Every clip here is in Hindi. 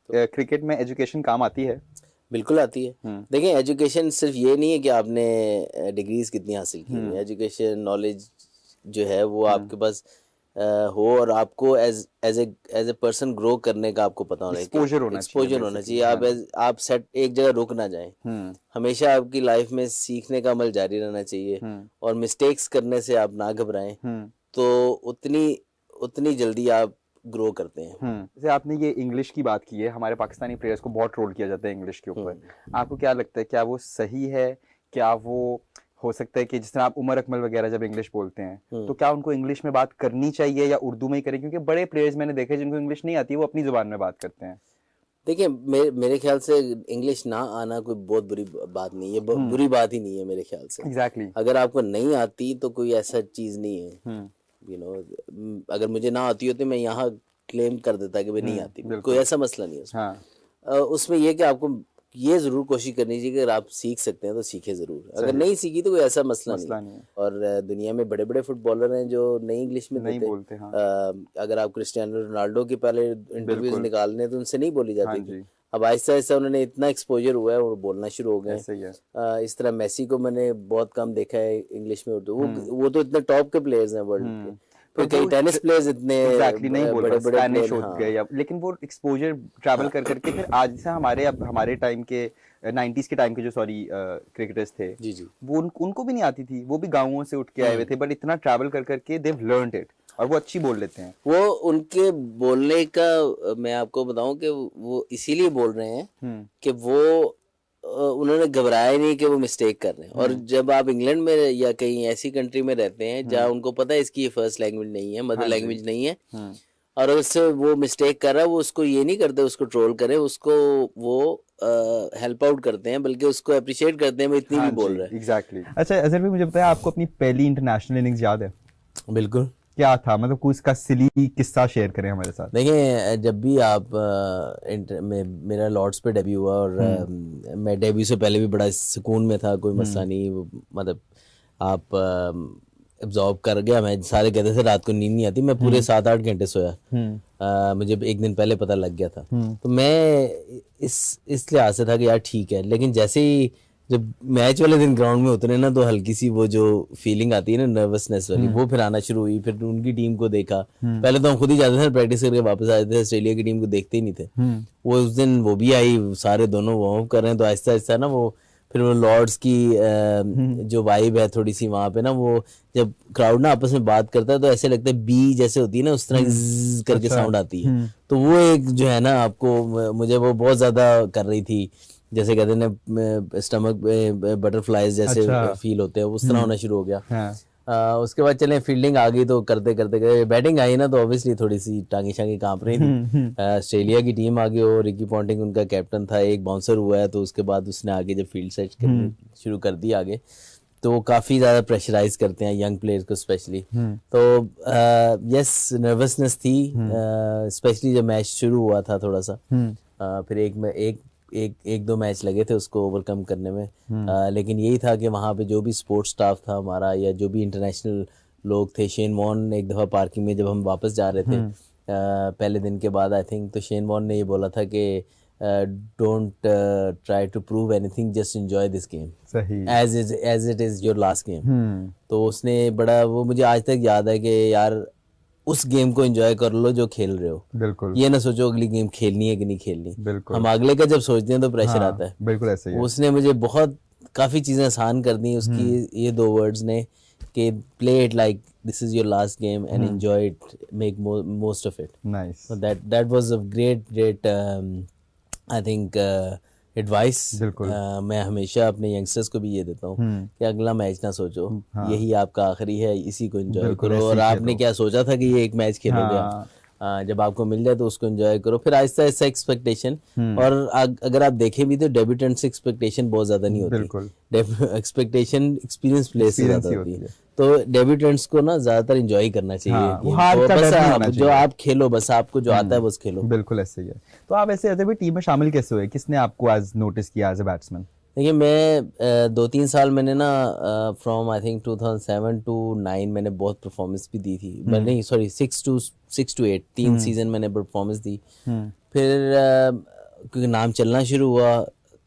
क्रिकेट में एजुकेशन काम आती है? बिल्कुल आती है। देखिए एजुकेशन सिर्फ ये नहीं है कि आपने डिग्रीज कितनी हासिल की है, एजुकेशन नॉलेज जो है वो आपके पास हो और आपको एज ए पर्सन ग्रो करने का आपको पता होना चाहिए, एक्सपोजर होना चाहिए। आप सेट एक जगह रुक ना जाएं, हमेशा आपकी लाइफ में सीखने का अमल जारी रहना चाहिए और मिस्टेक्स करने से आप ना घबराएं, तो उतनी जल्दी आप ग्रो करते हैं। जैसे आपने ये इंग्लिश की बात की है, हमारे पाकिस्तानी प्लेयर्स को बहुत ट्रोल किया जाता है इंग्लिश के ऊपर, आपको क्या लगता है, क्या वो सही है? क्या वो हो सकता है कि जिस तरह आप उमर अकमल वगैरह जब इंग्लिश बोलते हैं तो क्या उनको इंग्लिश में बात करनी चाहिए या उर्दू में ही करें? क्योंकि बड़े प्लेयर्स मैंने देखे जिनको इंग्लिश नहीं आती वो अपनी जुबान में बात करते हैं। देखिए मेरे ख्याल से इंग्लिश ना आना कोई बहुत बुरी बात नहीं है, बुरी बात ही नहीं है मेरे ख्याल से। एग्जैक्टली अगर आपको नहीं आती तो कोई ऐसा चीज नहीं है, अगर मुझे ना आती होती मैं यहाँ क्लेम कर देता कि भाई नहीं आती, कोई ऐसा मसला नहीं है उसमें। उसमें यह कि आपको ये जरूर कोशिश करनी चाहिए कि अगर आप सीख सकते हैं तो सीखे जरूर, अगर नहीं सीखी तो कोई ऐसा मसला नहीं है। और दुनिया में बड़े बड़े फुटबॉलर हैं जो नहीं इंग्लिश में नहीं बोलते। अगर आप क्रिस्टियानो रोनाल्डो के पहले इंटरव्यूज निकालने तो उनसे नहीं बोली जाती थी, अब आहिस्ता आहिस्ता उन्होंने इतना एक्सपोजर हुआ है वो बोलना शुरू हो गए। इस तरह मेसी को मैंने बहुत कम देखा है इंग्लिश में उर्दू, वो तो इतने टॉप के प्लेयर्स हैं वर्ल्ड के, तो कई टेनिस प्लेयर्स इतने नहीं बोल रहे, स्पेनिश हो गए अब, लेकिन वो एक्सपोजर ट्रैवल कर करके फिर आज से हमारे टाइम के 90s के टाइम के जो क्रिकेटर्स थे जी वो उनको भी नहीं आती थी, वो भी गांवों से उठ के आए हुए थे, बट इतना ट्रैवल कर करके देव लर्नड इट और वो अच्छी बोल लेते हैं। वो उनके बोलने का मैं आपको बताऊं कि वो इसीलिए बोल रहे हैं कि वो उन्होंने घबराया ही नहीं कि वो मिस्टेक कर रहे हैं। और जब आप इंग्लैंड में या कहीं ऐसी कंट्री में रहते हैं जहाँ उनको पता है इसकी फर्स्ट लैंग्वेज नहीं है, मदर लैंग्वेज नहीं है, और उससे वो मिस्टेक कर रहा है, वो उसको ये नहीं करते उसको ट्रोल करे, उसको वो हेल्प आउट करते हैं, बल्कि उसको अप्रिशिएट करते हैं वो इतनी भी बोल रहा है। एग्जैक्टली। अच्छा अजहर भाई, मुझे बताया आपको अपनी पहली इंटरनेशनल इनिंग्स याद है? बिल्कुल। क्या था, मतलब कोई इसका सिली किस्सा शेयर करें हमारे साथ। देखिए जब भी आप मेरा लॉर्ड्स पे डेब्यू हुआ और मैं डेब्यू से पहले भी बड़ा सुकून में था, कोई मसला नहीं, मतलब आप एब्जॉर्ब कर गया। मैं सारे कहते थे रात को नींद नहीं आती, मैं पूरे 7-8 घंटे सोया। मुझे एक दिन पहले पता लग गया था, तो मैं इस लिहाज से था कि यार ठीक है। लेकिन जैसे ही जब मैच वाले दिन ग्राउंड में उतरे ना, तो हल्की सी वो जो फीलिंग आती है ना नर्वसनेस वाली, वो फिर आना शुरू हुई। फिर उनकी टीम को देखा, पहले तो हम खुद ही जाते थे प्रैक्टिस करके वापस आते थे, ऑस्ट्रेलिया की टीम को देखते ही नहीं थे। वो उस दिन वो भी आई, सारे दोनों वार्म अप कर रहे हैं, तो आहिस्ता आहिस्ता ना वो फिर वो लॉर्ड्स की जो वाइब है थोड़ी सी वहां पे ना, वो जब क्राउड ना आपस में बात करता है तो ऐसे लगता है बी जैसे होती है ना, उस तरह करके साउंड आती है। तो वो एक जो है ना आपको, मुझे वो बहुत ज्यादा कर रही थी, जैसे कहते हैं ना स्टमक बटरफ्लाइज जैसे फील होते हैं, उस तरह होना शुरू हो गया। उसके बाद चले फील्डिंग आ गई, तो करते करते बैटिंग आई ना, तो ऑब्वियसली थोड़ी सी टांगी शांगी कांप रही थी। ऑस्ट्रेलिया की टीम आ गई और रिकी पॉन्टिंग उनका कैप्टन था, एक बाउंसर हुआ है, तो उसके बाद उसने आगे जब फील्ड सेट करनी शुरू कर दी आगे, तो वो काफ़ी ज़्यादा प्रेशराइज करते हैं यंग प्लेयर्स को स्पेशली। तो यस नर्वसनेस थी, स्पेशली जब मैच शुरू हुआ था थोड़ा सा। फिर एक दो मैच लगे थे उसको ओवरकम करने में। लेकिन यही था कि वहाँ पे जो भी स्पोर्ट्स स्टाफ था हमारा या जो भी इंटरनेशनल लोग थे, शेन वॉर्न एक दफ़ा पार्किंग में जब हम वापस जा रहे थे पहले दिन के बाद आई थिंक, तो शेन वॉर्न ने ये बोला था कि don't try to prove anything, just enjoy this game as it is your last game. तो उसने बड़ा, वो मुझे आज तक याद है कि यार उस गेम को एंजॉय कर लो जो खेल रहे हो, बिल्कुल ये ना सोचो अगली गेम खेलनी है कि नहीं खेलनी। बिल्कुल। हम अगले का जब सोचते हैं तो प्रेशर आता है। बिल्कुल ऐसे ही है। उसने मुझे बहुत काफी चीजें आसान कर दी उसकी ये 2 वर्ड्स ने, कि play it like this is your last game and enjoy it, make most of it. Nice. So that was a great I think advice. मैं हमेशा अपने यंगस्टर्स को भी ये देता हूँ कि अगला मैच ना सोचो, यही आपका आखिरी है, इसी को एंजॉय करो। और आपने क्या सोचा था कि ये एक मैच खेलोगे, जब आपको मिल जाए तो उसको एंजॉय करो। फिर आहिस्ता आहिस्ता एक्सपेक्टेशन, और अगर आप देखें भी तो डेब्यूटेंट से एक्सपेक्टेशन बहुत ज्यादा नहीं होती, एक्सपेक्टेशन एक्सपीरियंस प्लेस से ज्यादा होती है। तो डेब्यूटेंट्स को ना ज्यादातर एंजॉय करना चाहिए। बस जो आप खेलो, बस आपको जो आता है बस खेलो। बिल्कुल ऐसे ही है। तो आप ऐसे टीम में शामिल कैसे हुए, किसने आपको आज नोटिस किया एज ए बैट्समैन? देखिए मैं 2-3 साल मैंने ना फ्रॉम आई थिंक 2007 to 9 मैंने बहुत परफॉर्मेंस भी दी थी, नहीं सॉरी 6 to 8 3 सीज़न मैंने परफॉर्मेंस दी। फिर क्योंकि नाम चलना शुरू हुआ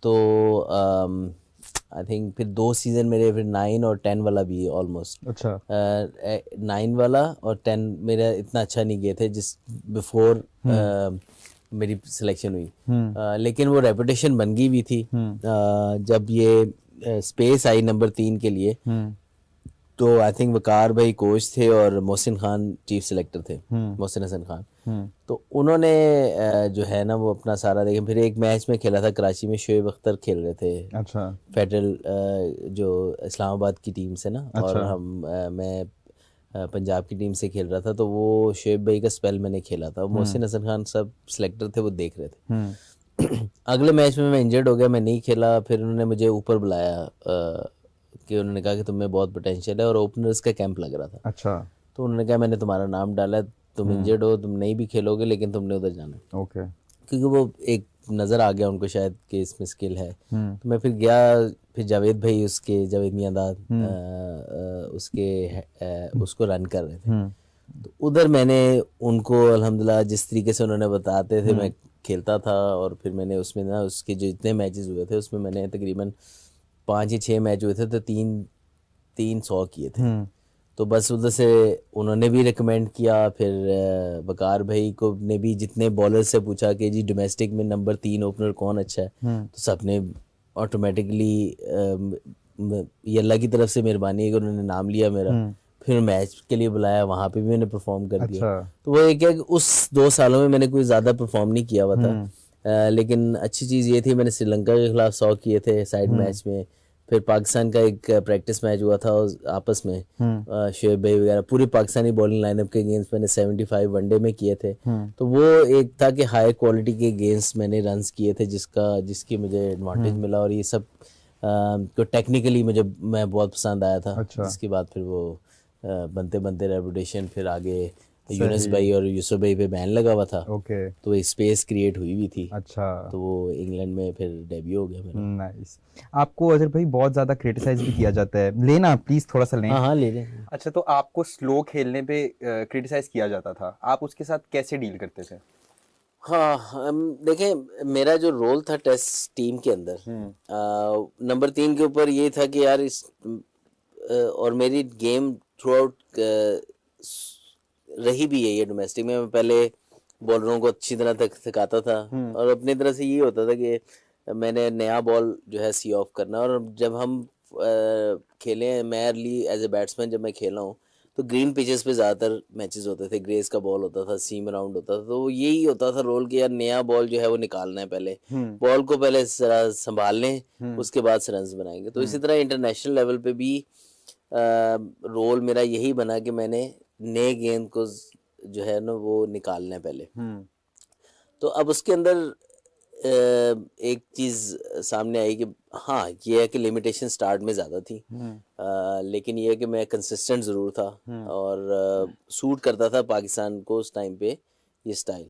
तो आई थिंक फिर 2 सीज़न मेरे फिर 9 और 10 वाला भी ऑलमोस्ट। अच्छा। 9 वाला और 10 मेरा इतना अच्छा नहीं गए थे जिस बिफोर मेरी सिलेक्शन हुई। लेकिन वो रेपुटेशन बन गई भी थी। जब ये स्पेस आई नंबर 3 के लिए तो आई थिंक वकार भाई कोच थे और मोहसिन खान चीफ सिलेक्टर थे, मोहसिन हसन खान। तो उन्होंने जो है ना वो अपना सारा देखे। फिर एक मैच में खेला था कराची में, शोएब अख्तर खेल रहे थे। अच्छा। फेडरल जो इस्लामाबाद की टीम से ना, और मैं पंजाब की टीम से खेल रहा था। तो वो शोएब भाई का स्पेल मैंने खेला था, मोहसिन हसन खान सब सिलेक्टर थे, वो देख रहे थे। अगले मैच में मैं इंजर्ड हो गया, मैं नहीं खेला। फिर उन्होंने मुझे ऊपर बुलाया कि उन्होंने कहा कि तुम्हें बहुत पोटेंशियल है, और ओपनर्स का कैंप लग रहा था। अच्छा। तो उन्होंने कहा मैंने तुम्हारा नाम डाला, तुम इंजर्ड हो, तुम नहीं भी खेलोगे, लेकिन तुमने उधर जाना है। ओके। क्योंकि वो एक नज़र आ गया उनको शायद कि इसमें स्किल है। तो मैं फिर गया, फिर जावेद भाई उसके, जावेद मियांदाद उसको रन कर रहे थे। तो उधर मैंने उनको अल्हम्दुलिल्लाह जिस तरीके से उन्होंने बताते थे मैं खेलता था। और फिर मैंने उसमें ना उसके जो इतने मैचेस हुए थे उसमें मैंने तकरीबन 5 या 6 मैच हुए थे तो 300 किए थे। तो बस उधर से उन्होंने भी रिकमेंड किया। फिर वकार भाई को ने भी जितने बॉलर से पूछा कि जी डोमेस्टिक में नंबर 3 ओपनर कौन अच्छा है, तो सबने ऑटोमेटिकली ये अल्लाह की तरफ से मेहरबानी है कि उन्होंने नाम लिया मेरा। फिर मैच के लिए बुलाया, वहाँ पे भी मैंने परफॉर्म कर दिया। तो वो एक है कि उस 2 सालों में मैंने कोई ज़्यादा परफॉर्म नहीं किया हुआ था। लेकिन अच्छी चीज़ ये थी मैंने श्रीलंका के खिलाफ 100 किए थे साइड मैच में। फिर पाकिस्तान का एक प्रैक्टिस मैच हुआ था आपस में, शोएब भाई वगैरह पूरी पाकिस्तानी बॉलिंग लाइनअप के अगेंस्ट मैंने 75 वनडे में किए थे। तो वो एक था कि हाई क्वालिटी के अगेंस्ट मैंने रन्स किए थे जिसकी मुझे एडवांटेज मिला। और ये सब को टेक्निकली मैं बहुत पसंद आया था। अच्छा। जिसके बाद फिर वो बनते बनते रेपुटेशन फिर आगे यूनुस भाई और यूसुफ भाई पे बैन लगा हुआ था। ओके। तो एक स्पेस क्रिएट हुई भी थी। अच्छा। तो वो इंग्लैंड में फिर डेब्यू हो गया मेरा। नाइस। आपको अजहर भाई बहुत ज्यादा क्रिटिसाइज भी किया जाता है, लेना प्लीज थोड़ा सा लें। हाँ हाँ ले लें। अच्छा, तो आपको स्लो खेलने पे क्रिटिसाइज किया जाता था, आप उसके साथ कैसे डील करते थे? हाँ देखें मेरा जो रोल था टेस्ट टीम के अंदर नंबर 3 के ऊपर ये था कि यार और मेरी गेम थ्रू आउट रही भी है ये डोमेस्टिक में। मैं पहले बॉलरों को अच्छी तरह थकाता था और अपनी तरह से ये होता था कि मैंने नया बॉल जो है सी ऑफ करना। और जब हम खेले, मैं अर्ली एज ए बैट्समैन जब मैं खेला हूँ तो ग्रीन पिचेस पे ज़्यादातर मैचेस होते थे, ग्रेस का बॉल होता था, सीम राउंड होता था। तो यही होता था रोल कि यार नया बॉल जो है वो निकालना है, पहले बॉल को पहले संभाल लें, उसके बाद से रन्स बनाएंगे। तो इसी तरह इंटरनेशनल लेवल पे भी रोल मेरा यही बना कि मैंने नए गेंद को जो है ना वो निकालना है पहले। तो अब उसके अंदर एक चीज़ सामने आई कि हाँ ये है कि लिमिटेशन स्टार्ट में ज़्यादा थी, लेकिन ये है कि मैं कंसिस्टेंट ज़रूर था और सूट करता था पाकिस्तान को उस टाइम पे ये स्टाइल।